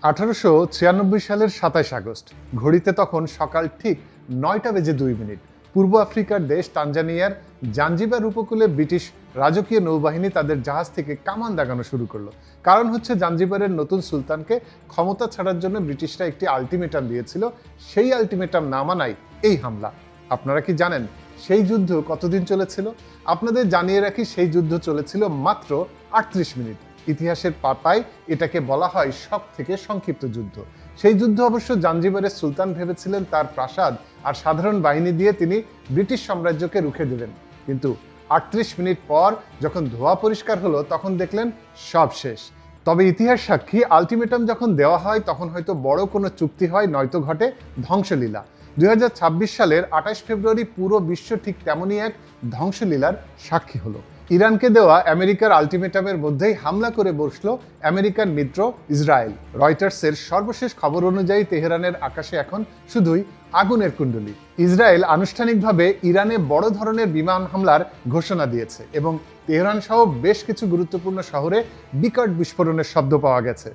1896 সালের 27 আগস্ট, ঘড়িতে তখন সকাল ঠিক 9:02। পূর্ব আফ্রিকার দেশ তানজানিয়ার জাঞ্জিবার উপকূলে ব্রিটিশ রাজকীয় নৌবাহিনী তাদের জাহাজ থেকে কামান দাগানো শুরু করলো। কারণ হচ্ছে জাঞ্জিবারের নতুন সুলতানকে ক্ষমতা ছাড়ার জন্য ব্রিটিশরা একটি আলটিমেটাম দিয়েছিল। সেই আলটিমেটাম না মানায় এই হামলা। আপনারা কি জানেন সেই যুদ্ধ কতদিন চলেছিল? আপনাদের জানিয়ে রাখি, সেই যুদ্ধ চলেছিল মাত্র 38 মিনিট। ইতিহাসের পাতায় এটাকে বলা হয় সব থেকে সংক্ষিপ্ত যুদ্ধ। সেই যুদ্ধ অবশ্য জাঞ্জিবারের সুলতান ভেবেছিলেন তার প্রাসাদ আর সাধারণ বাহিনী দিয়ে তিনি ব্রিটিশ সাম্রাজ্যকে রুখে দেবেন, কিন্তু 38 মিনিট পর যখন ধোঁয়া পরিষ্কার হলো তখন দেখলেন সব শেষ। তবে ইতিহাস সাক্ষী, আলটিমেটাম যখন দেওয়া হয় তখন হয়তো বড় কোনো চুক্তি হয়, নয়তো ঘটে ধ্বংসলীলা। 2026 সালের 28 ফেব্রুয়ারি পুরো বিশ্ব ঠিক তেমনই এক ধ্বংসলীলার সাক্ষী হলো। ইরানকে দেওয়া আমেরিকার আলটিমেটামের মধ্যেই হামলা করে বসলো আমেরিকান মিত্র ইসরায়েল। রয়টার্সের সর্বশেষ খবর অনুযায়ী তেহরানের আকাশে এখন শুধুই আগুনের কুণ্ডলী। ইসরায়েল আনুষ্ঠানিকভাবে ইরানে বড় ধরনের বিমান হামলার ঘোষণা দিয়েছে এবং তেহরান সহ বেশ কিছু গুরুত্বপূর্ণ শহরে বিকট বিস্ফোরণের শব্দ পাওয়া গেছে।